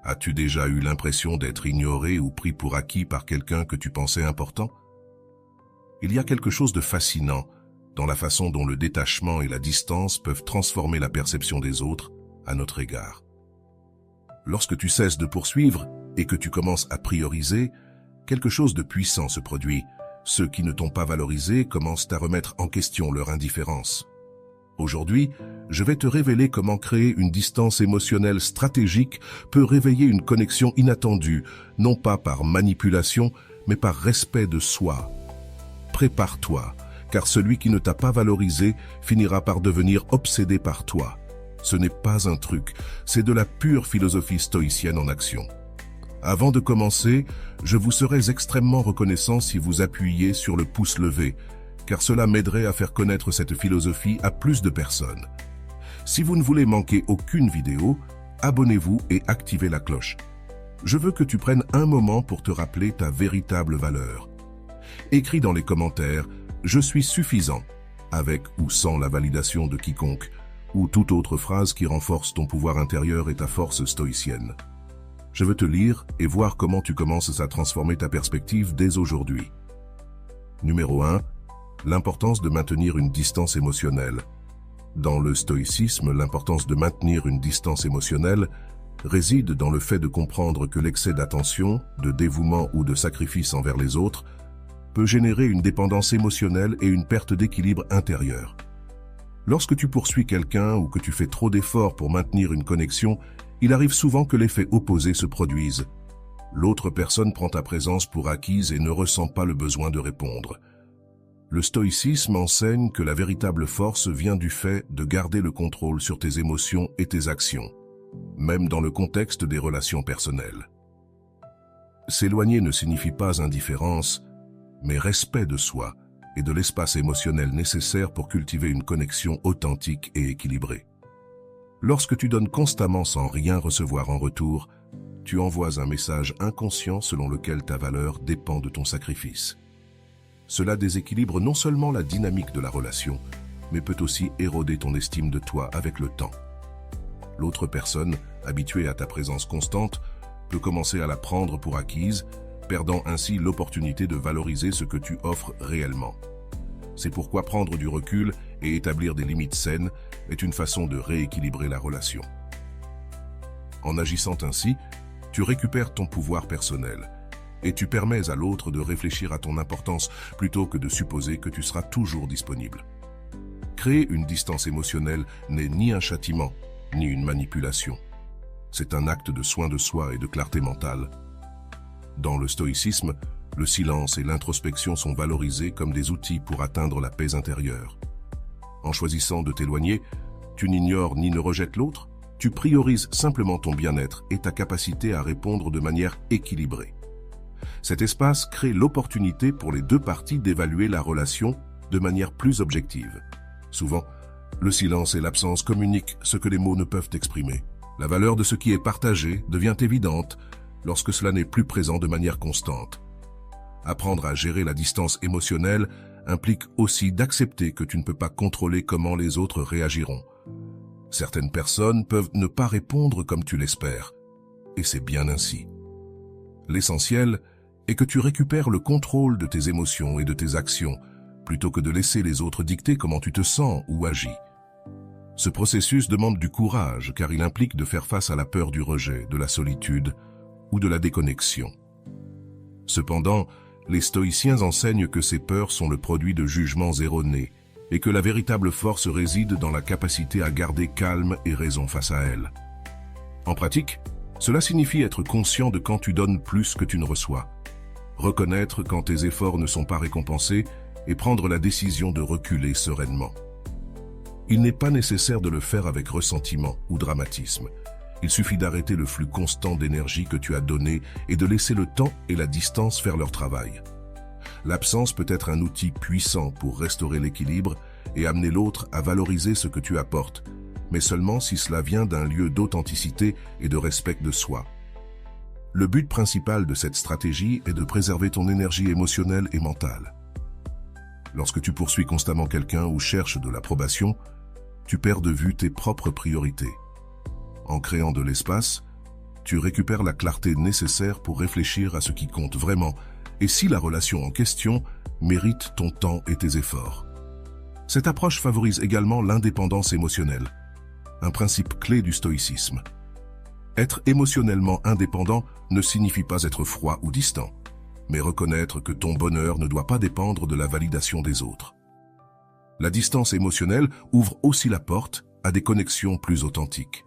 As-tu déjà eu l'impression d'être ignoré ou pris pour acquis par quelqu'un que tu pensais important? Il y a quelque chose de fascinant dans la façon dont le détachement et la distance peuvent transformer la perception des autres à notre égard. Lorsque tu cesses de poursuivre et que tu commences à prioriser, quelque chose de puissant se produit. Ceux qui ne t'ont pas valorisé commencent à remettre en question leur indifférence. Aujourd'hui, je vais te révéler comment créer une distance émotionnelle stratégique peut réveiller une connexion inattendue, non pas par manipulation, mais par respect de soi. Prépare-toi, car celui qui ne t'a pas valorisé finira par devenir obsédé par toi. Ce n'est pas un truc, c'est de la pure philosophie stoïcienne en action. Avant de commencer, je vous serais extrêmement reconnaissant si vous appuyiez sur le pouce levé, car cela m'aiderait à faire connaître cette philosophie à plus de personnes. Si vous ne voulez manquer aucune vidéo, abonnez-vous et activez la cloche. Je veux que tu prennes un moment pour te rappeler ta véritable valeur. Écris dans les commentaires « Je suis suffisant » avec ou sans la validation de quiconque, ou toute autre phrase qui renforce ton pouvoir intérieur et ta force stoïcienne. Je veux te lire et voir comment tu commences à transformer ta perspective dès aujourd'hui. Numéro 1. L'importance de maintenir une distance émotionnelle. Dans le stoïcisme, l'importance de maintenir une distance émotionnelle réside dans le fait de comprendre que l'excès d'attention, de dévouement ou de sacrifice envers les autres peut générer une dépendance émotionnelle et une perte d'équilibre intérieur. Lorsque tu poursuis quelqu'un ou que tu fais trop d'efforts pour maintenir une connexion, il arrive souvent que l'effet opposé se produise. L'autre personne prend ta présence pour acquise et ne ressent pas le besoin de répondre. Le stoïcisme enseigne que la véritable force vient du fait de garder le contrôle sur tes émotions et tes actions, même dans le contexte des relations personnelles. S'éloigner ne signifie pas indifférence, mais respect de soi et de l'espace émotionnel nécessaire pour cultiver une connexion authentique et équilibrée. Lorsque tu donnes constamment sans rien recevoir en retour, tu envoies un message inconscient selon lequel ta valeur dépend de ton sacrifice. Cela déséquilibre non seulement la dynamique de la relation, mais peut aussi éroder ton estime de toi avec le temps. L'autre personne, habituée à ta présence constante, peut commencer à la prendre pour acquise, perdant ainsi l'opportunité de valoriser ce que tu offres réellement. C'est pourquoi prendre du recul et établir des limites saines est une façon de rééquilibrer la relation. En agissant ainsi, tu récupères ton pouvoir personnel et tu permets à l'autre de réfléchir à ton importance plutôt que de supposer que tu seras toujours disponible. Créer une distance émotionnelle n'est ni un châtiment, ni une manipulation. C'est un acte de soin de soi et de clarté mentale. Dans le stoïcisme, le silence et l'introspection sont valorisés comme des outils pour atteindre la paix intérieure. En choisissant de t'éloigner, tu n'ignores ni ne rejettes l'autre, tu priorises simplement ton bien-être et ta capacité à répondre de manière équilibrée. Cet espace crée l'opportunité pour les deux parties d'évaluer la relation de manière plus objective. Souvent, le silence et l'absence communiquent ce que les mots ne peuvent exprimer. La valeur de ce qui est partagé devient évidente lorsque cela n'est plus présent de manière constante. Apprendre à gérer la distance émotionnelle implique aussi d'accepter que tu ne peux pas contrôler comment les autres réagiront. Certaines personnes peuvent ne pas répondre comme tu l'espères, et c'est bien ainsi. L'essentiel est que tu récupères le contrôle de tes émotions et de tes actions, plutôt que de laisser les autres dicter comment tu te sens ou agis. Ce processus demande du courage, car il implique de faire face à la peur du rejet, de la solitude ou de la déconnexion. Cependant, les stoïciens enseignent que ces peurs sont le produit de jugements erronés et que la véritable force réside dans la capacité à garder calme et raison face à elles. En pratique, cela signifie être conscient de quand tu donnes plus que tu ne reçois, reconnaître quand tes efforts ne sont pas récompensés et prendre la décision de reculer sereinement. Il n'est pas nécessaire de le faire avec ressentiment ou dramatisme. Il suffit d'arrêter le flux constant d'énergie que tu as donné et de laisser le temps et la distance faire leur travail. L'absence peut être un outil puissant pour restaurer l'équilibre et amener l'autre à valoriser ce que tu apportes, mais seulement si cela vient d'un lieu d'authenticité et de respect de soi. Le but principal de cette stratégie est de préserver ton énergie émotionnelle et mentale. Lorsque tu poursuis constamment quelqu'un ou cherches de l'approbation, tu perds de vue tes propres priorités. En créant de l'espace, tu récupères la clarté nécessaire pour réfléchir à ce qui compte vraiment et si la relation en question mérite ton temps et tes efforts. Cette approche favorise également l'indépendance émotionnelle, un principe clé du stoïcisme. Être émotionnellement indépendant ne signifie pas être froid ou distant, mais reconnaître que ton bonheur ne doit pas dépendre de la validation des autres. La distance émotionnelle ouvre aussi la porte à des connexions plus authentiques.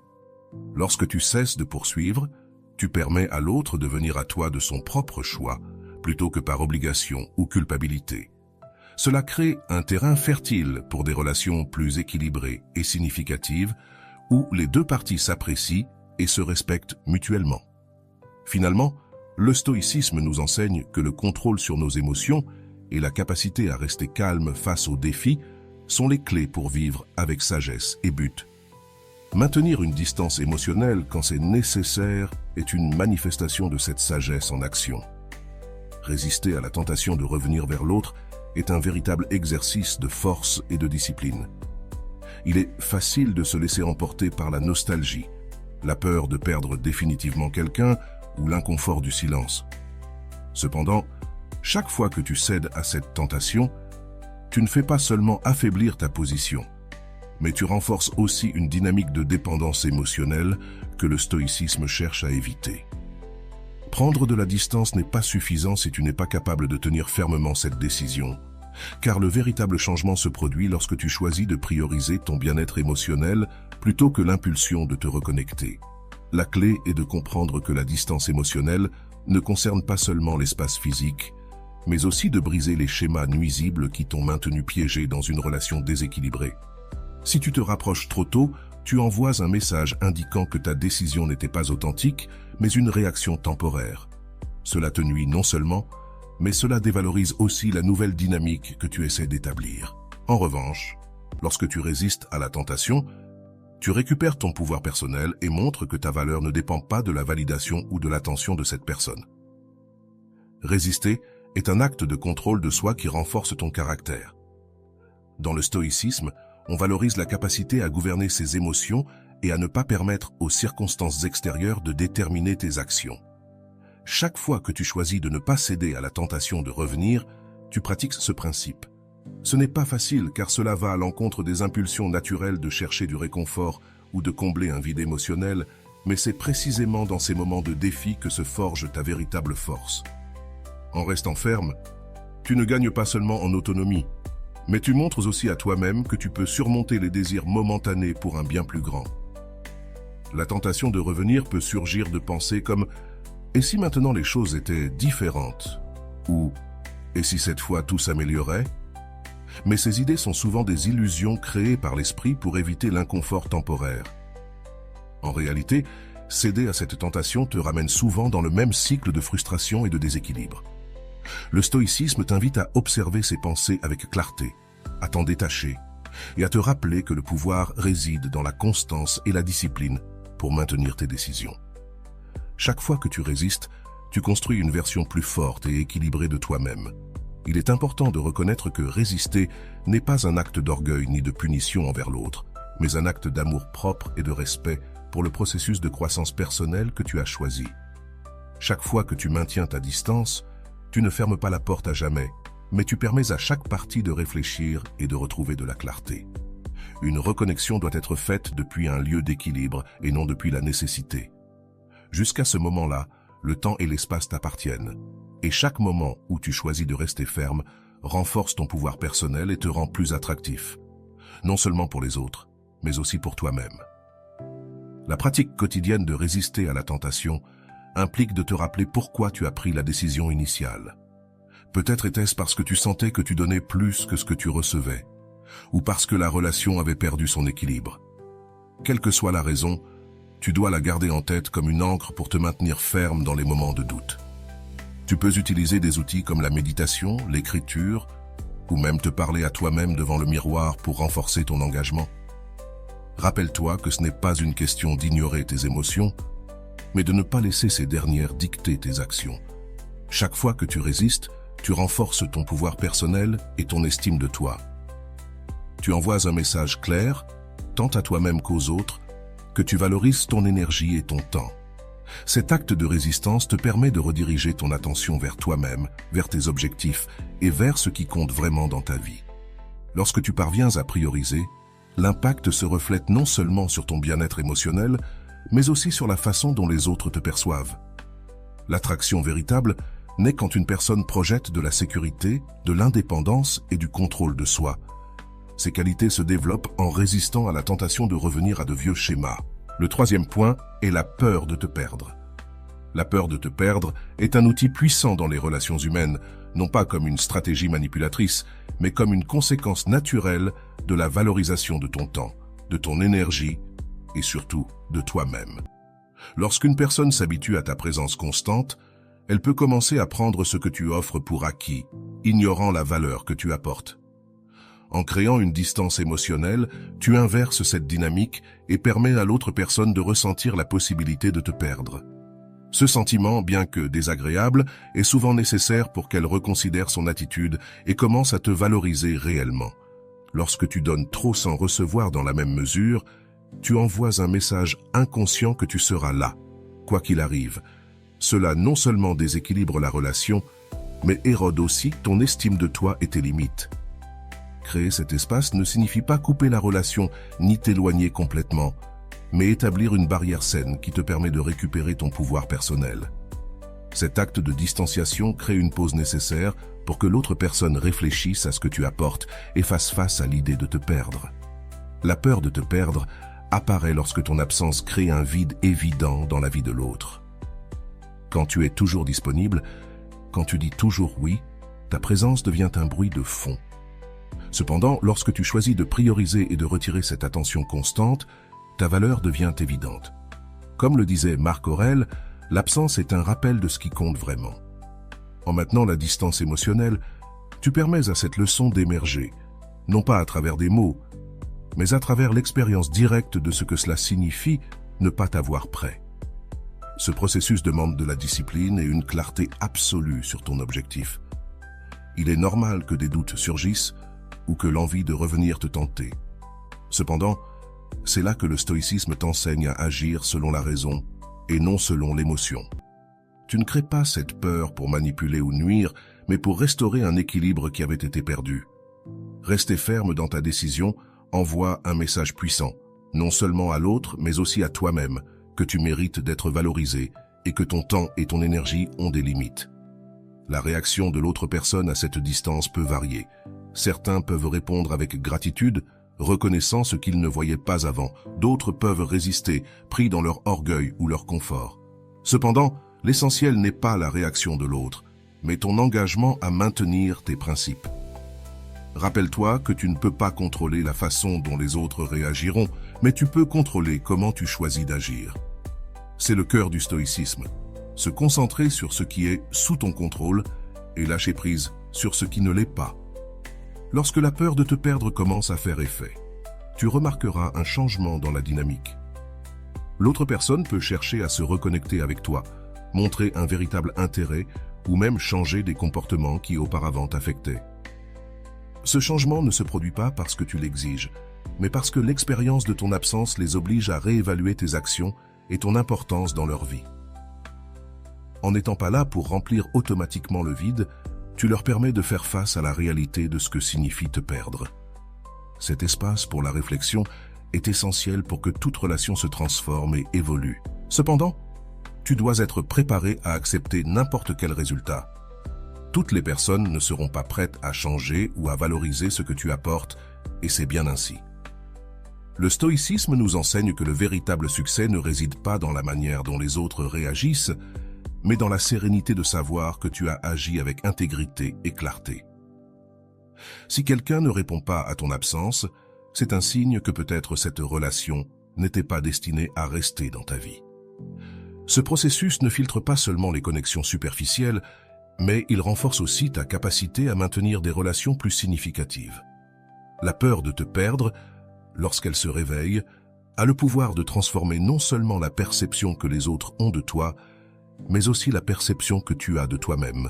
Lorsque tu cesses de poursuivre, tu permets à l'autre de venir à toi de son propre choix, plutôt que par obligation ou culpabilité. Cela crée un terrain fertile pour des relations plus équilibrées et significatives, où les deux parties s'apprécient et se respectent mutuellement. Finalement, le stoïcisme nous enseigne que le contrôle sur nos émotions et la capacité à rester calme face aux défis sont les clés pour vivre avec sagesse et but. Maintenir une distance émotionnelle quand c'est nécessaire est une manifestation de cette sagesse en action. Résister à la tentation de revenir vers l'autre est un véritable exercice de force et de discipline. Il est facile de se laisser emporter par la nostalgie, la peur de perdre définitivement quelqu'un ou l'inconfort du silence. Cependant, chaque fois que tu cèdes à cette tentation, tu ne fais pas seulement affaiblir ta position, mais tu renforces aussi une dynamique de dépendance émotionnelle que le stoïcisme cherche à éviter. Prendre de la distance n'est pas suffisant si tu n'es pas capable de tenir fermement cette décision, car le véritable changement se produit lorsque tu choisis de prioriser ton bien-être émotionnel plutôt que l'impulsion de te reconnecter. La clé est de comprendre que la distance émotionnelle ne concerne pas seulement l'espace physique, mais aussi de briser les schémas nuisibles qui t'ont maintenu piégé dans une relation déséquilibrée. Si tu te rapproches trop tôt, tu envoies un message indiquant que ta décision n'était pas authentique, mais une réaction temporaire. Cela te nuit non seulement, mais cela dévalorise aussi la nouvelle dynamique que tu essaies d'établir. En revanche, lorsque tu résistes à la tentation, tu récupères ton pouvoir personnel et montres que ta valeur ne dépend pas de la validation ou de l'attention de cette personne. Résister est un acte de contrôle de soi qui renforce ton caractère. Dans le stoïcisme, on valorise la capacité à gouverner ses émotions et à ne pas permettre aux circonstances extérieures de déterminer tes actions. Chaque fois que tu choisis de ne pas céder à la tentation de revenir, tu pratiques ce principe. Ce n'est pas facile car cela va à l'encontre des impulsions naturelles de chercher du réconfort ou de combler un vide émotionnel, mais c'est précisément dans ces moments de défi que se forge ta véritable force. En restant ferme, tu ne gagnes pas seulement en autonomie, mais tu montres aussi à toi-même que tu peux surmonter les désirs momentanés pour un bien plus grand. La tentation de revenir peut surgir de pensées comme « et si maintenant les choses étaient différentes ?» ou « et si cette fois tout s'améliorait ?» Mais ces idées sont souvent des illusions créées par l'esprit pour éviter l'inconfort temporaire. En réalité, céder à cette tentation te ramène souvent dans le même cycle de frustration et de déséquilibre. Le stoïcisme t'invite à observer ces pensées avec clarté, à t'en détacher et à te rappeler que le pouvoir réside dans la constance et la discipline pour maintenir tes décisions. Chaque fois que tu résistes, tu construis une version plus forte et équilibrée de toi-même. Il est important de reconnaître que résister n'est pas un acte d'orgueil ni de punition envers l'autre, mais un acte d'amour propre et de respect pour le processus de croissance personnelle que tu as choisi. Chaque fois que tu maintiens ta distance, tu ne fermes pas la porte à jamais, mais tu permets à chaque partie de réfléchir et de retrouver de la clarté. Une reconnexion doit être faite depuis un lieu d'équilibre et non depuis la nécessité. Jusqu'à ce moment-là, le temps et l'espace t'appartiennent, et chaque moment où tu choisis de rester ferme renforce ton pouvoir personnel et te rend plus attractif, non seulement pour les autres, mais aussi pour toi-même. La pratique quotidienne de résister à la tentation implique de te rappeler pourquoi tu as pris la décision initiale. Peut-être était-ce parce que tu sentais que tu donnais plus que ce que tu recevais, ou parce que la relation avait perdu son équilibre. Quelle que soit la raison, tu dois la garder en tête comme une ancre pour te maintenir ferme dans les moments de doute. Tu peux utiliser des outils comme la méditation, l'écriture, ou même te parler à toi-même devant le miroir pour renforcer ton engagement. Rappelle-toi que ce n'est pas une question d'ignorer tes émotions, mais de ne pas laisser ces dernières dicter tes actions. Chaque fois que tu résistes, tu renforces ton pouvoir personnel et ton estime de toi. Tu envoies un message clair, tant à toi-même qu'aux autres, que tu valorises ton énergie et ton temps. Cet acte de résistance te permet de rediriger ton attention vers toi-même, vers tes objectifs et vers ce qui compte vraiment dans ta vie. Lorsque tu parviens à prioriser, l'impact se reflète non seulement sur ton bien-être émotionnel, mais aussi sur la façon dont les autres te perçoivent. L'attraction véritable naît quand une personne projette de la sécurité, de l'indépendance et du contrôle de soi. Ces qualités se développent en résistant à la tentation de revenir à de vieux schémas. Le troisième point est la peur de te perdre. La peur de te perdre est un outil puissant dans les relations humaines, non pas comme une stratégie manipulatrice, mais comme une conséquence naturelle de la valorisation de ton temps, de ton énergie et surtout de toi-même. Lorsqu'une personne s'habitue à ta présence constante, elle peut commencer à prendre ce que tu offres pour acquis, ignorant la valeur que tu apportes. En créant une distance émotionnelle, tu inverses cette dynamique et permets à l'autre personne de ressentir la possibilité de te perdre. Ce sentiment, bien que désagréable, est souvent nécessaire pour qu'elle reconsidère son attitude et commence à te valoriser réellement. Lorsque tu donnes trop sans recevoir dans la même mesure, tu envoies un message inconscient que tu seras là, quoi qu'il arrive. Cela non seulement déséquilibre la relation, mais érode aussi ton estime de toi et tes limites. Créer cet espace ne signifie pas couper la relation ni t'éloigner complètement, mais établir une barrière saine qui te permet de récupérer ton pouvoir personnel. Cet acte de distanciation crée une pause nécessaire pour que l'autre personne réfléchisse à ce que tu apportes et fasse face à l'idée de te perdre. La peur de te perdre apparaît lorsque ton absence crée un vide évident dans la vie de l'autre. Quand tu es toujours disponible, quand tu dis toujours oui, ta présence devient un bruit de fond. Cependant, lorsque tu choisis de prioriser et de retirer cette attention constante, ta valeur devient évidente. Comme le disait Marc Aurèle, l'absence est un rappel de ce qui compte vraiment. En maintenant la distance émotionnelle, tu permets à cette leçon d'émerger, non pas à travers des mots, mais à travers l'expérience directe de ce que cela signifie ne pas t'avoir prêt. Ce processus demande de la discipline et une clarté absolue sur ton objectif. Il est normal que des doutes surgissent ou que l'envie de revenir te tenter. Cependant, c'est là que le stoïcisme t'enseigne à agir selon la raison et non selon l'émotion. Tu ne crées pas cette peur pour manipuler ou nuire, mais pour restaurer un équilibre qui avait été perdu. Rester ferme dans ta décision envoie un message puissant, non seulement à l'autre, mais aussi à toi-même, que tu mérites d'être valorisé et que ton temps et ton énergie ont des limites. La réaction de l'autre personne à cette distance peut varier. Certains peuvent répondre avec gratitude, reconnaissant ce qu'ils ne voyaient pas avant. D'autres peuvent résister, pris dans leur orgueil ou leur confort. Cependant, l'essentiel n'est pas la réaction de l'autre, mais ton engagement à maintenir tes principes. Rappelle-toi que tu ne peux pas contrôler la façon dont les autres réagiront, mais tu peux contrôler comment tu choisis d'agir. C'est le cœur du stoïcisme. Se concentrer sur ce qui est sous ton contrôle et lâcher prise sur ce qui ne l'est pas. Lorsque la peur de te perdre commence à faire effet, tu remarqueras un changement dans la dynamique. L'autre personne peut chercher à se reconnecter avec toi, montrer un véritable intérêt ou même changer des comportements qui auparavant t'affectaient. Ce changement ne se produit pas parce que tu l'exiges, mais parce que l'expérience de ton absence les oblige à réévaluer tes actions et ton importance dans leur vie. En n'étant pas là pour remplir automatiquement le vide, tu leur permets de faire face à la réalité de ce que signifie te perdre. Cet espace pour la réflexion est essentiel pour que toute relation se transforme et évolue. Cependant, tu dois être préparé à accepter n'importe quel résultat. Toutes les personnes ne seront pas prêtes à changer ou à valoriser ce que tu apportes, et c'est bien ainsi. Le stoïcisme nous enseigne que le véritable succès ne réside pas dans la manière dont les autres réagissent, mais dans la sérénité de savoir que tu as agi avec intégrité et clarté. Si quelqu'un ne répond pas à ton absence, c'est un signe que peut-être cette relation n'était pas destinée à rester dans ta vie. Ce processus ne filtre pas seulement les connexions superficielles, mais il renforce aussi ta capacité à maintenir des relations plus significatives. La peur de te perdre, lorsqu'elle se réveille, a le pouvoir de transformer non seulement la perception que les autres ont de toi, mais aussi la perception que tu as de toi-même.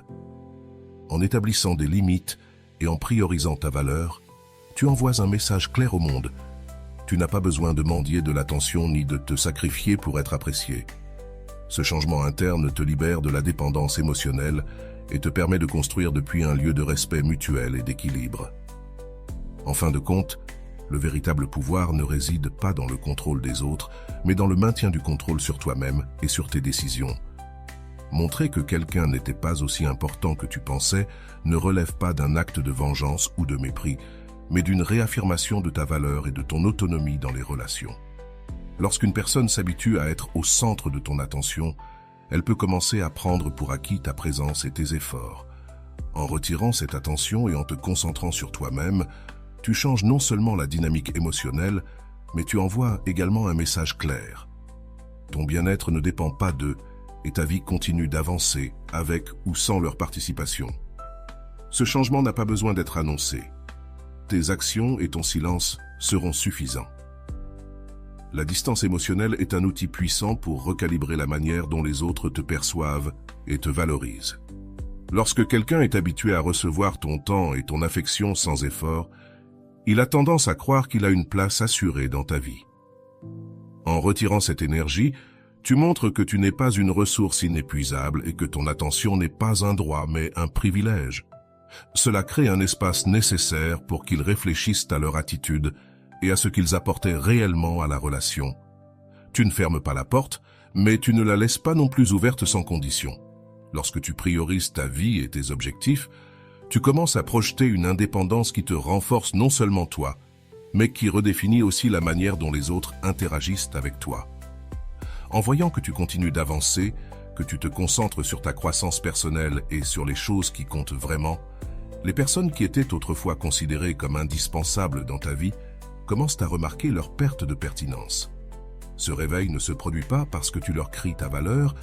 En établissant des limites et en priorisant ta valeur, tu envoies un message clair au monde. Tu n'as pas besoin de mendier de l'attention ni de te sacrifier pour être apprécié. Ce changement interne te libère de la dépendance émotionnelle et te permet de construire depuis un lieu de respect mutuel et d'équilibre. En fin de compte, le véritable pouvoir ne réside pas dans le contrôle des autres, mais dans le maintien du contrôle sur toi-même et sur tes décisions. Montrer que quelqu'un n'était pas aussi important que tu pensais ne relève pas d'un acte de vengeance ou de mépris, mais d'une réaffirmation de ta valeur et de ton autonomie dans les relations. Lorsqu'une personne s'habitue à être au centre de ton attention, elle peut commencer à prendre pour acquis ta présence et tes efforts. En retirant cette attention et en te concentrant sur toi-même, tu changes non seulement la dynamique émotionnelle, mais tu envoies également un message clair. Ton bien-être ne dépend pas d'eux et ta vie continue d'avancer avec ou sans leur participation. Ce changement n'a pas besoin d'être annoncé. Tes actions et ton silence seront suffisants. La distance émotionnelle est un outil puissant pour recalibrer la manière dont les autres te perçoivent et te valorisent. Lorsque quelqu'un est habitué à recevoir ton temps et ton affection sans effort, il a tendance à croire qu'il a une place assurée dans ta vie. En retirant cette énergie, tu montres que tu n'es pas une ressource inépuisable et que ton attention n'est pas un droit mais un privilège. Cela crée un espace nécessaire pour qu'ils réfléchissent à leur attitude et à ce qu'ils apportaient réellement à la relation. Tu ne fermes pas la porte, mais tu ne la laisses pas non plus ouverte sans condition. Lorsque tu priorises ta vie et tes objectifs, tu commences à projeter une indépendance qui te renforce non seulement toi, mais qui redéfinit aussi la manière dont les autres interagissent avec toi. En voyant que tu continues d'avancer, que tu te concentres sur ta croissance personnelle et sur les choses qui comptent vraiment, les personnes qui étaient autrefois considérées comme indispensables dans ta vie commencent à remarquer leur perte de pertinence. Ce réveil ne se produit pas parce que tu leur cries ta valeur,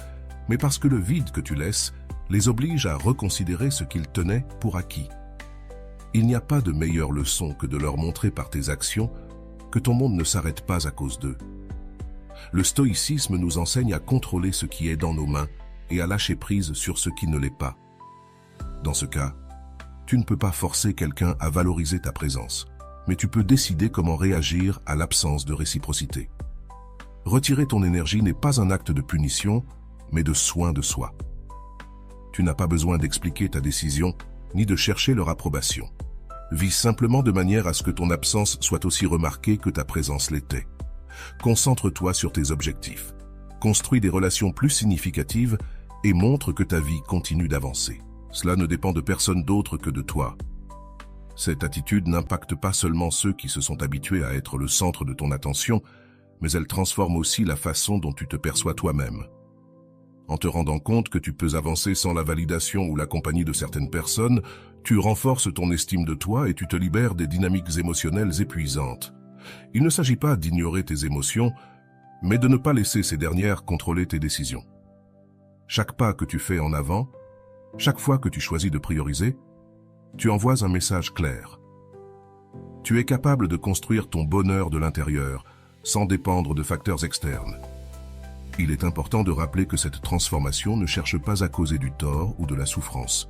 mais parce que le vide que tu laisses les oblige à reconsidérer ce qu'ils tenaient pour acquis. Il n'y a pas de meilleure leçon que de leur montrer par tes actions que ton monde ne s'arrête pas à cause d'eux. Le stoïcisme nous enseigne à contrôler ce qui est dans nos mains et à lâcher prise sur ce qui ne l'est pas. Dans ce cas, tu ne peux pas forcer quelqu'un à valoriser ta présence, mais tu peux décider comment réagir à l'absence de réciprocité. Retirer ton énergie n'est pas un acte de punition, mais de soin de soi. Tu n'as pas besoin d'expliquer ta décision, ni de chercher leur approbation. Vis simplement de manière à ce que ton absence soit aussi remarquée que ta présence l'était. Concentre-toi sur tes objectifs. Construis des relations plus significatives et montre que ta vie continue d'avancer. Cela ne dépend de personne d'autre que de toi. Cette attitude n'impacte pas seulement ceux qui se sont habitués à être le centre de ton attention, mais elle transforme aussi la façon dont tu te perçois toi-même. En te rendant compte que tu peux avancer sans la validation ou la compagnie de certaines personnes, tu renforces ton estime de toi et tu te libères des dynamiques émotionnelles épuisantes. Il ne s'agit pas d'ignorer tes émotions, mais de ne pas laisser ces dernières contrôler tes décisions. Chaque pas que tu fais en avant, chaque fois que tu choisis de prioriser, tu envoies un message clair. Tu es capable de construire ton bonheur de l'intérieur, sans dépendre de facteurs externes. Il est important de rappeler que cette transformation ne cherche pas à causer du tort ou de la souffrance.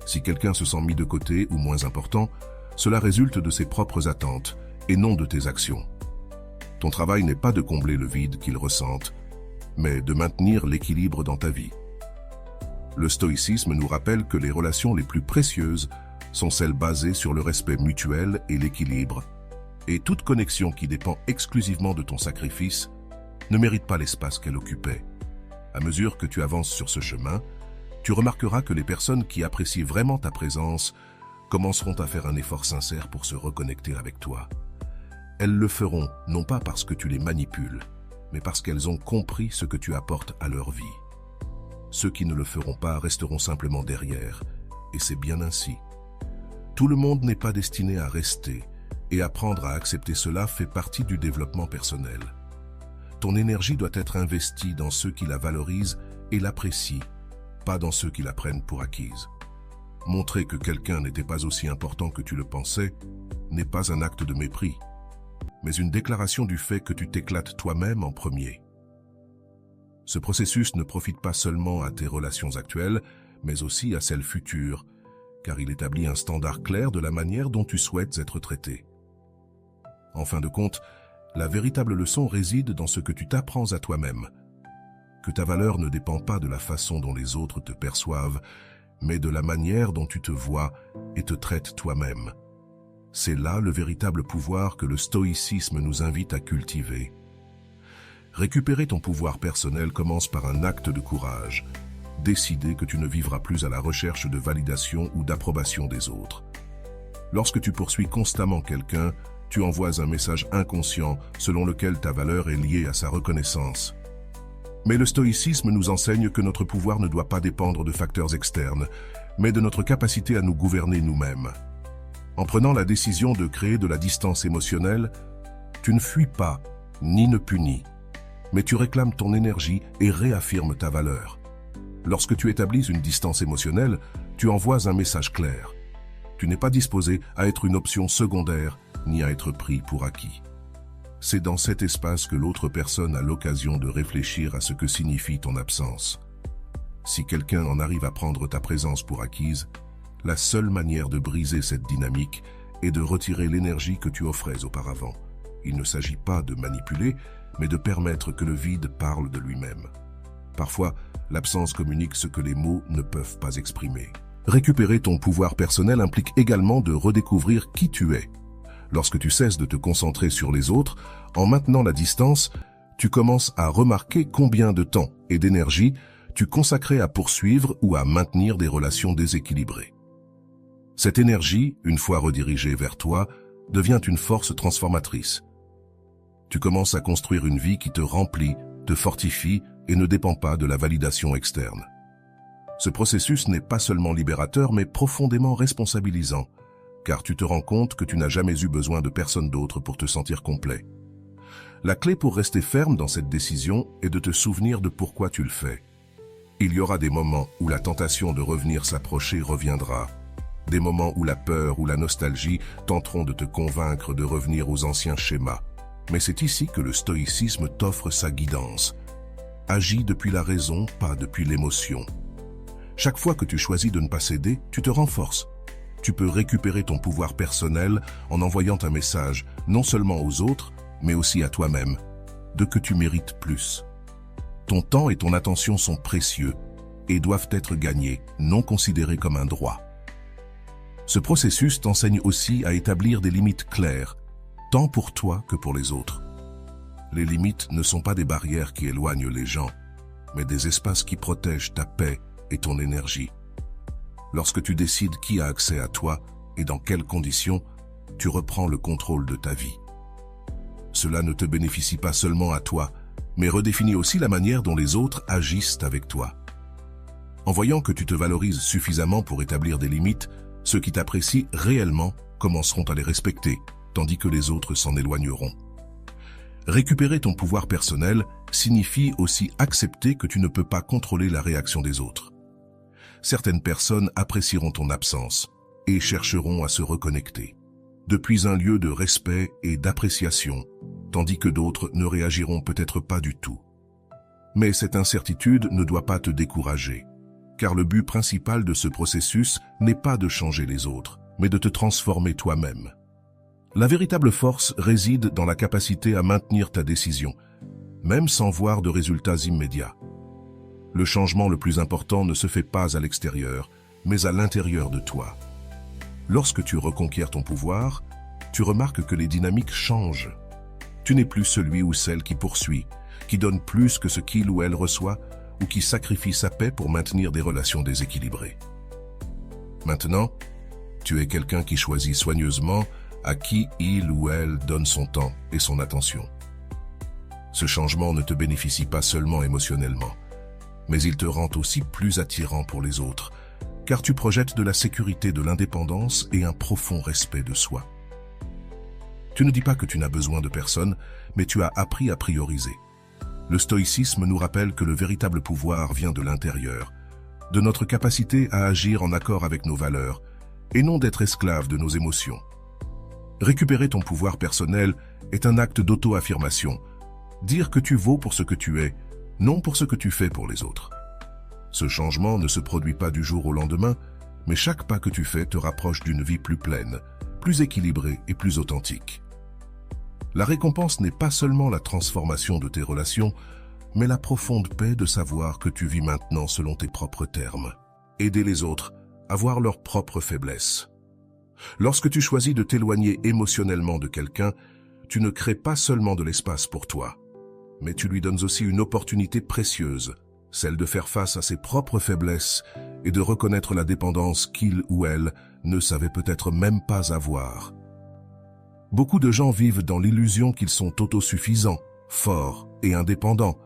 Si quelqu'un se sent mis de côté ou moins important, cela résulte de ses propres attentes et non de tes actions. Ton travail n'est pas de combler le vide qu'ils ressentent, mais de maintenir l'équilibre dans ta vie. Le stoïcisme nous rappelle que les relations les plus précieuses sont celles basées sur le respect mutuel et l'équilibre, et toute connexion qui dépend exclusivement de ton sacrifice ne mérite pas l'espace qu'elle occupait. À mesure que tu avances sur ce chemin, tu remarqueras que les personnes qui apprécient vraiment ta présence commenceront à faire un effort sincère pour se reconnecter avec toi. Elles le feront non pas parce que tu les manipules, mais parce qu'elles ont compris ce que tu apportes à leur vie. Ceux qui ne le feront pas resteront simplement derrière, et c'est bien ainsi. Tout le monde n'est pas destiné à rester, et apprendre à accepter cela fait partie du développement personnel. Ton énergie doit être investie dans ceux qui la valorisent et l'apprécient, pas dans ceux qui la prennent pour acquise. Montrer que quelqu'un n'était pas aussi important que tu le pensais n'est pas un acte de mépris, mais une déclaration du fait que tu t'éclates toi-même en premier. Ce processus ne profite pas seulement à tes relations actuelles, mais aussi à celles futures, car il établit un standard clair de la manière dont tu souhaites être traité. En fin de compte, la véritable leçon réside dans ce que tu t'apprends à toi-même. que ta valeur ne dépend pas de la façon dont les autres te perçoivent, mais de la manière dont tu te vois et te traites toi-même. C'est là le véritable pouvoir que le stoïcisme nous invite à cultiver. Récupérer ton pouvoir personnel commence par un acte de courage. Décider que tu ne vivras plus à la recherche de validation ou d'approbation des autres. Lorsque tu poursuis constamment quelqu'un, tu envoies un message inconscient selon lequel ta valeur est liée à sa reconnaissance. Mais le stoïcisme nous enseigne que notre pouvoir ne doit pas dépendre de facteurs externes, mais de notre capacité à nous gouverner nous-mêmes. En prenant la décision de créer de la distance émotionnelle, tu ne fuis pas, ni ne punis, mais tu réclames ton énergie et réaffirmes ta valeur. Lorsque tu établis une distance émotionnelle, tu envoies un message clair. Tu n'es pas disposé à être une option secondaire, ni à être pris pour acquis. C'est dans cet espace que l'autre personne a l'occasion de réfléchir à ce que signifie ton absence. Si quelqu'un en arrive à prendre ta présence pour acquise, la seule manière de briser cette dynamique est de retirer l'énergie que tu offrais auparavant. Il ne s'agit pas de manipuler, mais de permettre que le vide parle de lui-même. Parfois, l'absence communique ce que les mots ne peuvent pas exprimer. Récupérer ton pouvoir personnel implique également de redécouvrir qui tu es. Lorsque tu cesses de te concentrer sur les autres, en maintenant la distance, tu commences à remarquer combien de temps et d'énergie tu consacrais à poursuivre ou à maintenir des relations déséquilibrées. Cette énergie, une fois redirigée vers toi, devient une force transformatrice. Tu commences à construire une vie qui te remplit, te fortifie et ne dépend pas de la validation externe. Ce processus n'est pas seulement libérateur, mais profondément responsabilisant, car tu te rends compte que tu n'as jamais eu besoin de personne d'autre pour te sentir complet. La clé pour rester ferme dans cette décision est de te souvenir de pourquoi tu le fais. Il y aura des moments où la tentation de revenir s'approcher reviendra, des moments où la peur ou la nostalgie tenteront de te convaincre de revenir aux anciens schémas. Mais c'est ici que le stoïcisme t'offre sa guidance. Agis depuis la raison, pas depuis l'émotion. Chaque fois que tu choisis de ne pas céder, tu te renforces. Tu peux récupérer ton pouvoir personnel en envoyant un message, non seulement aux autres, mais aussi à toi-même, de que tu mérites plus. Ton temps et ton attention sont précieux et doivent être gagnés, non considérés comme un droit. Ce processus t'enseigne aussi à établir des limites claires, tant pour toi que pour les autres. Les limites ne sont pas des barrières qui éloignent les gens, mais des espaces qui protègent ta paix et ton énergie. Lorsque tu décides qui a accès à toi et dans quelles conditions, tu reprends le contrôle de ta vie. Cela ne te bénéficie pas seulement à toi, mais redéfinit aussi la manière dont les autres agissent avec toi. En voyant que tu te valorises suffisamment pour établir des limites, ceux qui t'apprécient réellement commenceront à les respecter, tandis que les autres s'en éloigneront. Récupérer ton pouvoir personnel signifie aussi accepter que tu ne peux pas contrôler la réaction des autres. Certaines personnes apprécieront ton absence et chercheront à se reconnecter, depuis un lieu de respect et d'appréciation, tandis que d'autres ne réagiront peut-être pas du tout. Mais cette incertitude ne doit pas te décourager, car le but principal de ce processus n'est pas de changer les autres, mais de te transformer toi-même. La véritable force réside dans la capacité à maintenir ta décision, même sans voir de résultats immédiats. Le changement le plus important ne se fait pas à l'extérieur, mais à l'intérieur de toi. Lorsque tu reconquiers ton pouvoir, tu remarques que les dynamiques changent. Tu n'es plus celui ou celle qui poursuit, qui donne plus que ce qu'il ou elle reçoit, ou qui sacrifie sa paix pour maintenir des relations déséquilibrées. Maintenant, tu es quelqu'un qui choisit soigneusement à qui il ou elle donne son temps et son attention. Ce changement ne te bénéficie pas seulement émotionnellement, mais il te rend aussi plus attirant pour les autres, car tu projettes de la sécurité, de l'indépendance et un profond respect de soi. Tu ne dis pas que tu n'as besoin de personne, mais tu as appris à prioriser. Le stoïcisme nous rappelle que le véritable pouvoir vient de l'intérieur, de notre capacité à agir en accord avec nos valeurs, et non d'être esclave de nos émotions. Récupérer ton pouvoir personnel est un acte d'auto-affirmation, dire que tu vaux pour ce que tu es, non pour ce que tu fais pour les autres. Ce changement ne se produit pas du jour au lendemain, mais chaque pas que tu fais te rapproche d'une vie plus pleine, plus équilibrée et plus authentique. La récompense n'est pas seulement la transformation de tes relations, mais la profonde paix de savoir que tu vis maintenant selon tes propres termes. Aider les autres à voir leurs propres faiblesses. Lorsque tu choisis de t'éloigner émotionnellement de quelqu'un, tu ne crées pas seulement de l'espace pour toi, mais tu lui donnes aussi une opportunité précieuse, celle de faire face à ses propres faiblesses et de reconnaître la dépendance qu'il ou elle ne savait peut-être même pas avoir. Beaucoup de gens vivent dans l'illusion qu'ils sont autosuffisants, forts et indépendants,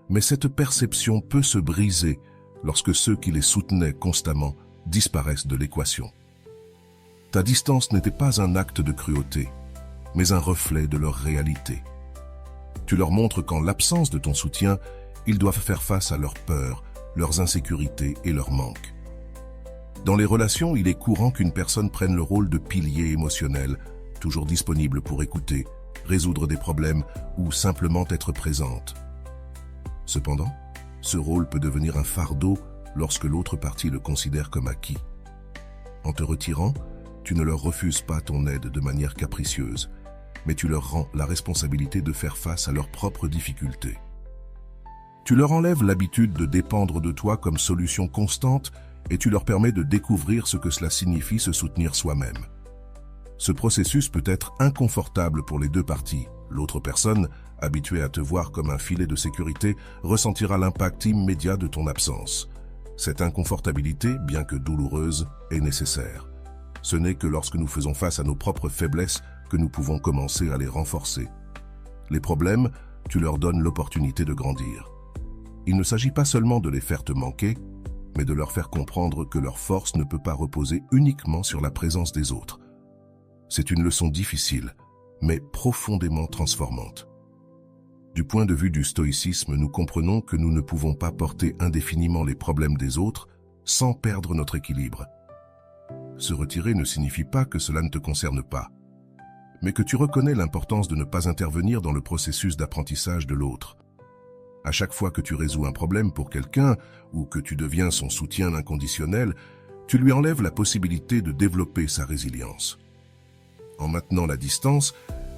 mais cette perception peut se briser lorsque ceux qui les soutenaient constamment disparaissent de l'équation. Ta distance n'était pas un acte de cruauté, mais un reflet de leur réalité. Tu leur montres qu'en l'absence de ton soutien, ils doivent faire face à leurs peurs, leurs insécurités et leurs manques. Dans les relations, il est courant qu'une personne prenne le rôle de pilier émotionnel, toujours disponible pour écouter, résoudre des problèmes ou simplement être présente. Cependant, ce rôle peut devenir un fardeau lorsque l'autre partie le considère comme acquis. En te retirant, tu ne leur refuses pas ton aide de manière capricieuse, mais tu leur rends la responsabilité de faire face à leurs propres difficultés. Tu leur enlèves l'habitude de dépendre de toi comme solution constante et tu leur permets de découvrir ce que cela signifie se soutenir soi-même. Ce processus peut être inconfortable pour les deux parties. L'autre personne, habituée à te voir comme un filet de sécurité, ressentira l'impact immédiat de ton absence. Cette inconfortabilité, bien que douloureuse, est nécessaire. Ce n'est que lorsque nous faisons face à nos propres faiblesses que nous pouvons commencer à les renforcer. Les problèmes, tu leur donnes l'opportunité de grandir. Il ne s'agit pas seulement de les faire te manquer, mais de leur faire comprendre que leur force ne peut pas reposer uniquement sur la présence des autres. C'est une leçon difficile, mais profondément transformante. Du point de vue du stoïcisme, nous comprenons que nous ne pouvons pas porter indéfiniment les problèmes des autres sans perdre notre équilibre. Se retirer ne signifie pas que cela ne te concerne pas, mais que tu reconnais l'importance de ne pas intervenir dans le processus d'apprentissage de l'autre. À chaque fois que tu résous un problème pour quelqu'un ou que tu deviens son soutien inconditionnel, tu lui enlèves la possibilité de développer sa résilience. En maintenant la distance,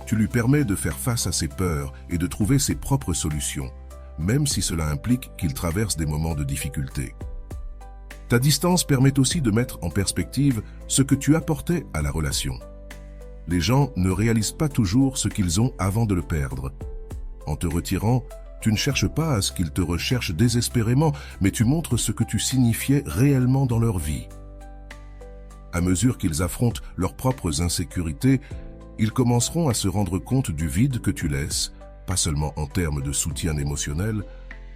tu lui permets de faire face à ses peurs et de trouver ses propres solutions, même si cela implique qu'il traverse des moments de difficulté. Ta distance permet aussi de mettre en perspective ce que tu apportais à la relation. Les gens ne réalisent pas toujours ce qu'ils ont avant de le perdre. En te retirant, tu ne cherches pas à ce qu'ils te recherchent désespérément, mais tu montres ce que tu signifiais réellement dans leur vie. À mesure qu'ils affrontent leurs propres insécurités, ils commenceront à se rendre compte du vide que tu laisses, pas seulement en termes de soutien émotionnel,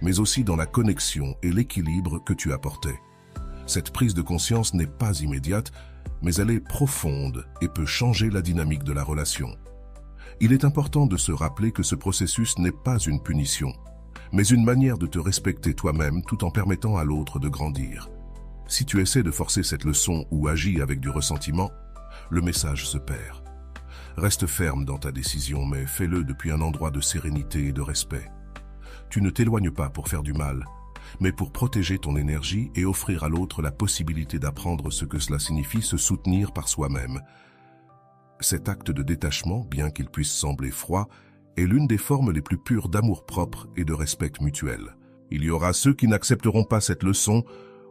mais aussi dans la connexion et l'équilibre que tu apportais. Cette prise de conscience n'est pas immédiate, mais elle est profonde et peut changer la dynamique de la relation. Il est important de se rappeler que ce processus n'est pas une punition, mais une manière de te respecter toi-même tout en permettant à l'autre de grandir. Si tu essaies de forcer cette leçon ou agis avec du ressentiment, le message se perd. Reste ferme dans ta décision, mais fais-le depuis un endroit de sérénité et de respect. Tu ne t'éloignes pas pour faire du mal, mais pour protéger ton énergie et offrir à l'autre la possibilité d'apprendre ce que cela signifie se soutenir par soi-même. Cet acte de détachement, bien qu'il puisse sembler froid, est l'une des formes les plus pures d'amour-propre et de respect mutuel. Il y aura ceux qui n'accepteront pas cette leçon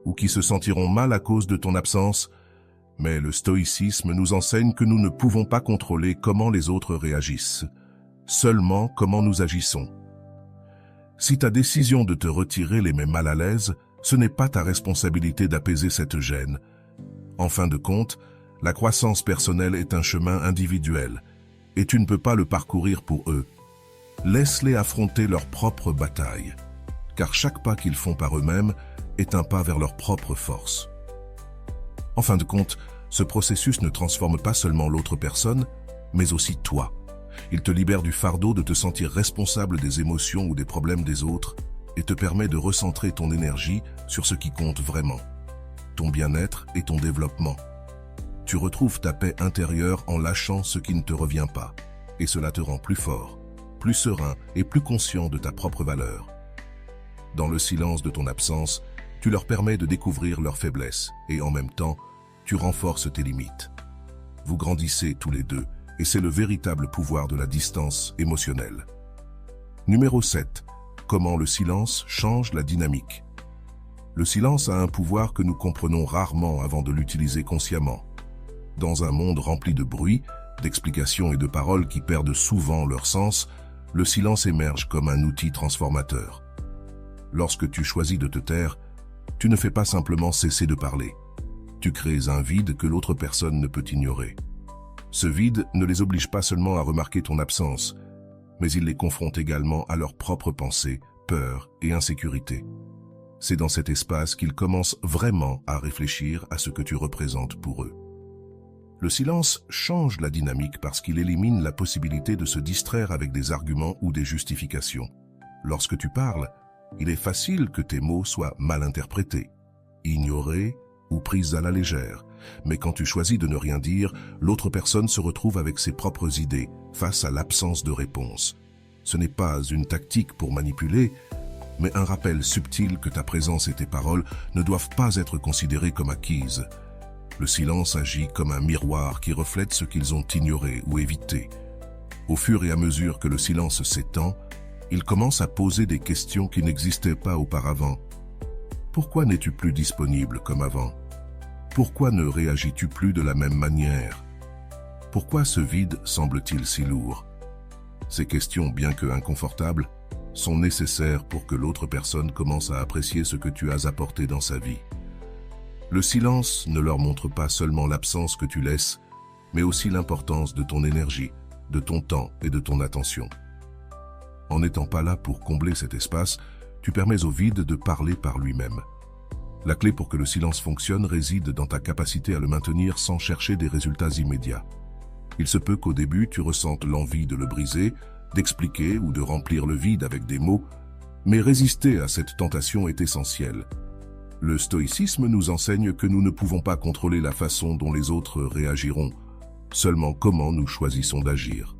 ou qui se sentiront mal à cause de ton absence, mais le stoïcisme nous enseigne que nous ne pouvons pas contrôler comment les autres réagissent, seulement comment nous agissons. Si ta décision de te retirer les met mal à l'aise, ce n'est pas ta responsabilité d'apaiser cette gêne. En fin de compte, la croissance personnelle est un chemin individuel, et tu ne peux pas le parcourir pour eux. Laisse-les affronter leurs propres batailles, car chaque pas qu'ils font par eux-mêmes est un pas vers leur propre force. En fin de compte, ce processus ne transforme pas seulement l'autre personne, mais aussi toi. Il te libère du fardeau de te sentir responsable des émotions ou des problèmes des autres et te permet de recentrer ton énergie sur ce qui compte vraiment, ton bien-être et ton développement. Tu retrouves ta paix intérieure en lâchant ce qui ne te revient pas, et cela te rend plus fort, plus serein et plus conscient de ta propre valeur. Dans le silence de ton absence, tu leur permets de découvrir leurs faiblesses et en même temps, tu renforces tes limites. Vous grandissez tous les deux et c'est le véritable pouvoir de la distance émotionnelle. Numéro 7. comment le silence change la dynamique. Le silence a un pouvoir que nous comprenons rarement avant de l'utiliser consciemment. Dans un monde rempli de bruit, d'explications et de paroles qui perdent souvent leur sens, le silence émerge comme un outil transformateur. Lorsque tu choisis de te taire, tu ne fais pas simplement cesser de parler. Tu crées un vide que l'autre personne ne peut ignorer. Ce vide ne les oblige pas seulement à remarquer ton absence, mais il les confronte également à leurs propres pensées, peurs et insécurité. C'est dans cet espace qu'ils commencent vraiment à réfléchir à ce que tu représentes pour eux. Le silence change la dynamique parce qu'il élimine la possibilité de se distraire avec des arguments ou des justifications. Lorsque tu parles, il est facile que tes mots soient mal interprétés, ignorés ou pris à la légère. Mais quand tu choisis de ne rien dire, l'autre personne se retrouve avec ses propres idées face à l'absence de réponse. Ce n'est pas une tactique pour manipuler, mais un rappel subtil que ta présence et tes paroles ne doivent pas être considérées comme acquises. Le silence agit comme un miroir qui reflète ce qu'ils ont ignoré ou évité. Au fur et à mesure que le silence s'étend, ils commencent à poser des questions qui n'existaient pas auparavant. Pourquoi n'es-tu plus disponible comme avant? Pourquoi ne réagis-tu plus de la même manière? Pourquoi ce vide semble-t-il si lourd? Ces questions, bien que inconfortables, sont nécessaires pour que l'autre personne commence à apprécier ce que tu as apporté dans sa vie. Le silence ne leur montre pas seulement l'absence que tu laisses, mais aussi l'importance de ton énergie, de ton temps et de ton attention. En n'étant pas là pour combler cet espace, tu permets au vide de parler par lui-même. La clé pour que le silence fonctionne réside dans ta capacité à le maintenir sans chercher des résultats immédiats. Il se peut qu'au début tu ressentes l'envie de le briser, d'expliquer ou de remplir le vide avec des mots, mais résister à cette tentation est essentiel. Le stoïcisme nous enseigne que nous ne pouvons pas contrôler la façon dont les autres réagiront, seulement comment nous choisissons d'agir.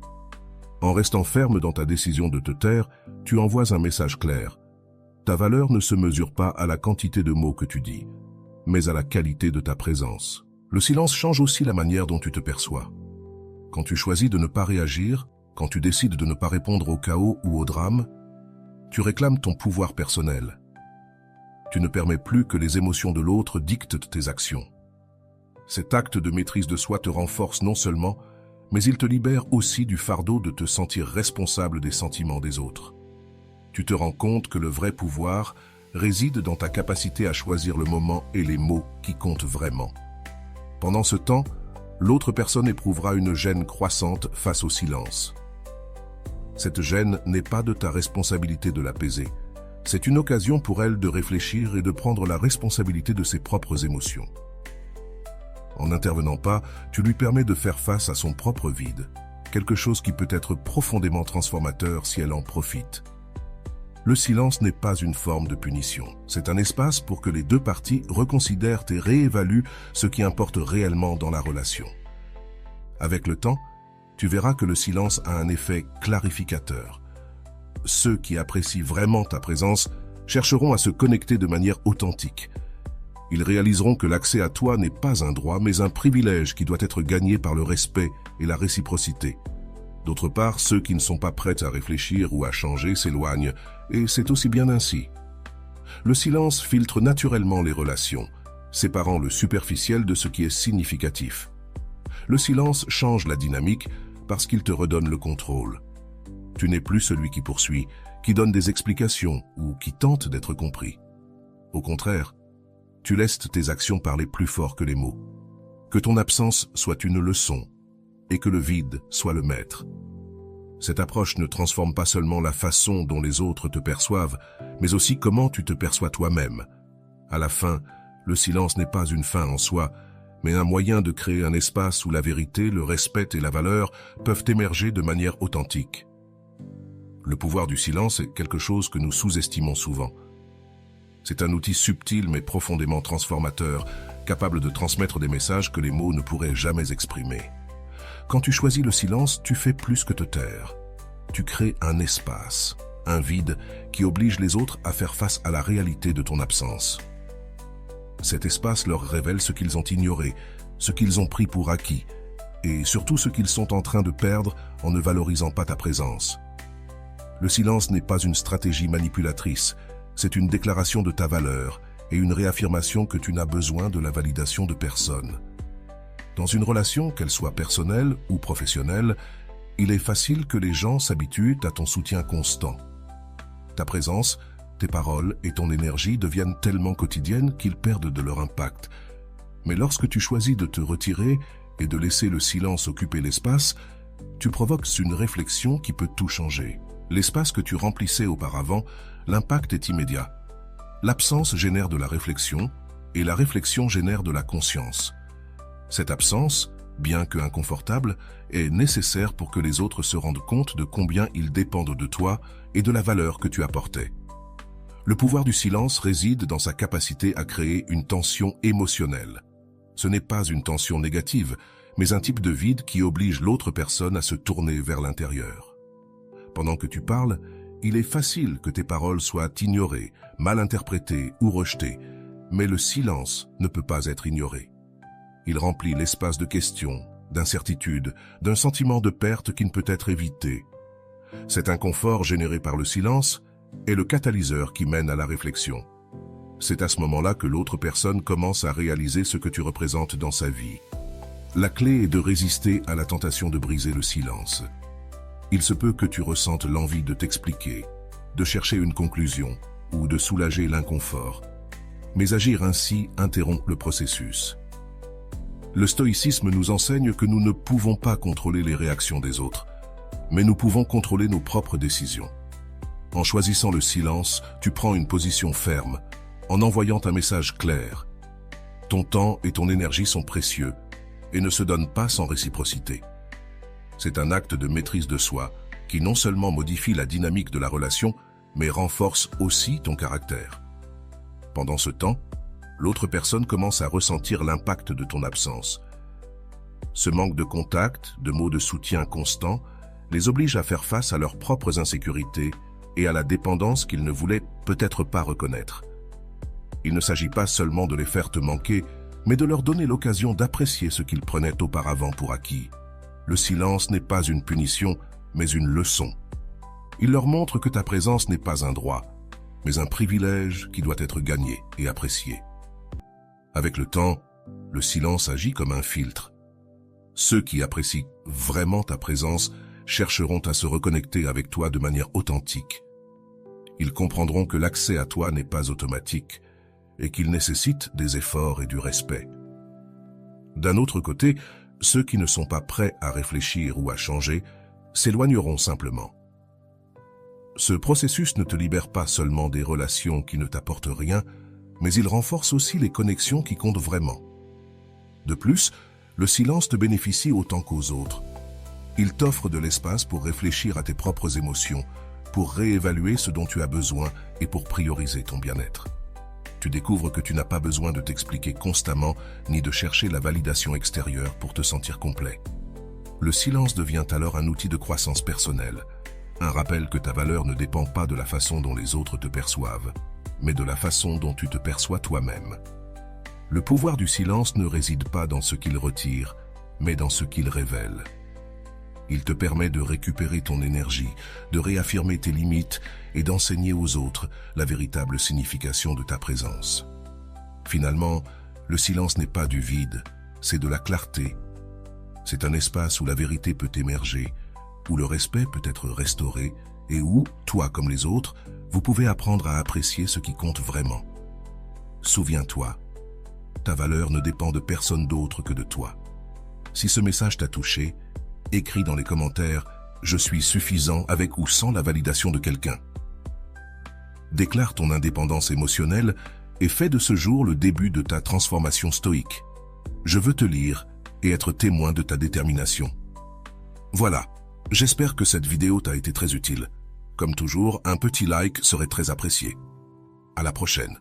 En restant ferme dans ta décision de te taire, tu envoies un message clair. Ta valeur ne se mesure pas à la quantité de mots que tu dis, mais à la qualité de ta présence. Le silence change aussi la manière dont tu te perçois. Quand tu choisis de ne pas réagir, quand tu décides de ne pas répondre au chaos ou au drame, tu réclames ton pouvoir personnel. Tu ne permets plus que les émotions de l'autre dictent tes actions. Cet acte de maîtrise de soi te renforce non seulement, mais il te libère aussi du fardeau de te sentir responsable des sentiments des autres. Tu te rends compte que le vrai pouvoir réside dans ta capacité à choisir le moment et les mots qui comptent vraiment. Pendant ce temps, l'autre personne éprouvera une gêne croissante face au silence. Cette gêne n'est pas de ta responsabilité de l'apaiser. C'est une occasion pour elle de réfléchir et de prendre la responsabilité de ses propres émotions. En n'intervenant pas, tu lui permets de faire face à son propre vide, quelque chose qui peut être profondément transformateur si elle en profite. Le silence n'est pas une forme de punition. C'est un espace pour que les deux parties reconsidèrent et réévaluent ce qui importe réellement dans la relation. Avec le temps, tu verras que le silence a un effet clarificateur. Ceux qui apprécient vraiment ta présence chercheront à se connecter de manière authentique. Ils réaliseront que l'accès à toi n'est pas un droit, mais un privilège qui doit être gagné par le respect et la réciprocité. D'autre part, ceux qui ne sont pas prêts à réfléchir ou à changer s'éloignent, et c'est aussi bien ainsi. Le silence filtre naturellement les relations, séparant le superficiel de ce qui est significatif. Le silence change la dynamique parce qu'il te redonne le contrôle. Tu n'es plus celui qui poursuit, qui donne des explications ou qui tente d'être compris. Au contraire, tu laisses tes actions parler plus fort que les mots. Que ton absence soit une leçon et que le vide soit le maître. Cette approche ne transforme pas seulement la façon dont les autres te perçoivent, mais aussi comment tu te perçois toi-même. À la fin, le silence n'est pas une fin en soi, mais un moyen de créer un espace où la vérité, le respect et la valeur peuvent émerger de manière authentique. Le pouvoir du silence est quelque chose que nous sous-estimons souvent. C'est un outil subtil mais profondément transformateur, capable de transmettre des messages que les mots ne pourraient jamais exprimer. Quand tu choisis le silence, tu fais plus que te taire. Tu crées un espace, un vide qui oblige les autres à faire face à la réalité de ton absence. Cet espace leur révèle ce qu'ils ont ignoré, ce qu'ils ont pris pour acquis, et surtout ce qu'ils sont en train de perdre en ne valorisant pas ta présence. Le silence n'est pas une stratégie manipulatrice, c'est une déclaration de ta valeur et une réaffirmation que tu n'as besoin de la validation de personne. Dans une relation, qu'elle soit personnelle ou professionnelle, il est facile que les gens s'habituent à ton soutien constant. Ta présence, tes paroles et ton énergie deviennent tellement quotidiennes qu'ils perdent de leur impact. Mais lorsque tu choisis de te retirer et de laisser le silence occuper l'espace, tu provoques une réflexion qui peut tout changer. L'espace que tu remplissais auparavant, l'impact est immédiat. L'absence génère de la réflexion et la réflexion génère de la conscience. Cette absence, bien que inconfortable, est nécessaire pour que les autres se rendent compte de combien ils dépendent de toi et de la valeur que tu apportais. Le pouvoir du silence réside dans sa capacité à créer une tension émotionnelle. Ce n'est pas une tension négative, mais un type de vide qui oblige l'autre personne à se tourner vers l'intérieur. Pendant que tu parles, il est facile que tes paroles soient ignorées, mal interprétées ou rejetées, mais le silence ne peut pas être ignoré. Il remplit l'espace de questions, d'incertitudes, d'un sentiment de perte qui ne peut être évité. Cet inconfort généré par le silence est le catalyseur qui mène à la réflexion. C'est à ce moment-là que l'autre personne commence à réaliser ce que tu représentes dans sa vie. La clé est de résister à la tentation de briser le silence. Il se peut que tu ressentes l'envie de t'expliquer, de chercher une conclusion ou de soulager l'inconfort. Mais agir ainsi interrompt le processus. Le stoïcisme nous enseigne que nous ne pouvons pas contrôler les réactions des autres, mais nous pouvons contrôler nos propres décisions. En choisissant le silence, tu prends une position ferme, en envoyant un message clair. Ton temps et ton énergie sont précieux et ne se donnent pas sans réciprocité. C'est un acte de maîtrise de soi qui non seulement modifie la dynamique de la relation, mais renforce aussi ton caractère. Pendant ce temps, l'autre personne commence à ressentir l'impact de ton absence. Ce manque de contact, de mots de soutien constants, les oblige à faire face à leurs propres insécurités et à la dépendance qu'ils ne voulaient peut-être pas reconnaître. Il ne s'agit pas seulement de les faire te manquer, mais de leur donner l'occasion d'apprécier ce qu'ils prenaient auparavant pour acquis. Le silence n'est pas une punition, mais une leçon. Il leur montre que ta présence n'est pas un droit, mais un privilège qui doit être gagné et apprécié. Avec le temps, le silence agit comme un filtre. Ceux qui apprécient vraiment ta présence chercheront à se reconnecter avec toi de manière authentique. Ils comprendront que l'accès à toi n'est pas automatique et qu'il nécessite des efforts et du respect. D'un autre côté, ceux qui ne sont pas prêts à réfléchir ou à changer s'éloigneront simplement. Ce processus ne te libère pas seulement des relations qui ne t'apportent rien, mais il renforce aussi les connexions qui comptent vraiment. De plus, le silence te bénéficie autant qu'aux autres. Il t'offre de l'espace pour réfléchir à tes propres émotions, pour réévaluer ce dont tu as besoin et pour prioriser ton bien-être. Tu découvres que tu n'as pas besoin de t'expliquer constamment ni de chercher la validation extérieure pour te sentir complet. Le silence devient alors un outil de croissance personnelle, un rappel que ta valeur ne dépend pas de la façon dont les autres te perçoivent, mais de la façon dont tu te perçois toi-même. Le pouvoir du silence ne réside pas dans ce qu'il retire, mais dans ce qu'il révèle. Il te permet de récupérer ton énergie, de réaffirmer tes limites et d'enseigner aux autres la véritable signification de ta présence. Finalement, le silence n'est pas du vide, c'est de la clarté. C'est un espace où la vérité peut émerger, où le respect peut être restauré et où, toi comme les autres, vous pouvez apprendre à apprécier ce qui compte vraiment. Souviens-toi, ta valeur ne dépend de personne d'autre que de toi. Si ce message t'a touché, écris dans les commentaires « Je suis suffisant avec ou sans la validation de quelqu'un ». Déclare ton indépendance émotionnelle et fais de ce jour le début de ta transformation stoïque. Je veux te lire et être témoin de ta détermination. Voilà, j'espère que cette vidéo t'a été très utile. Comme toujours, un petit like serait très apprécié. À la prochaine.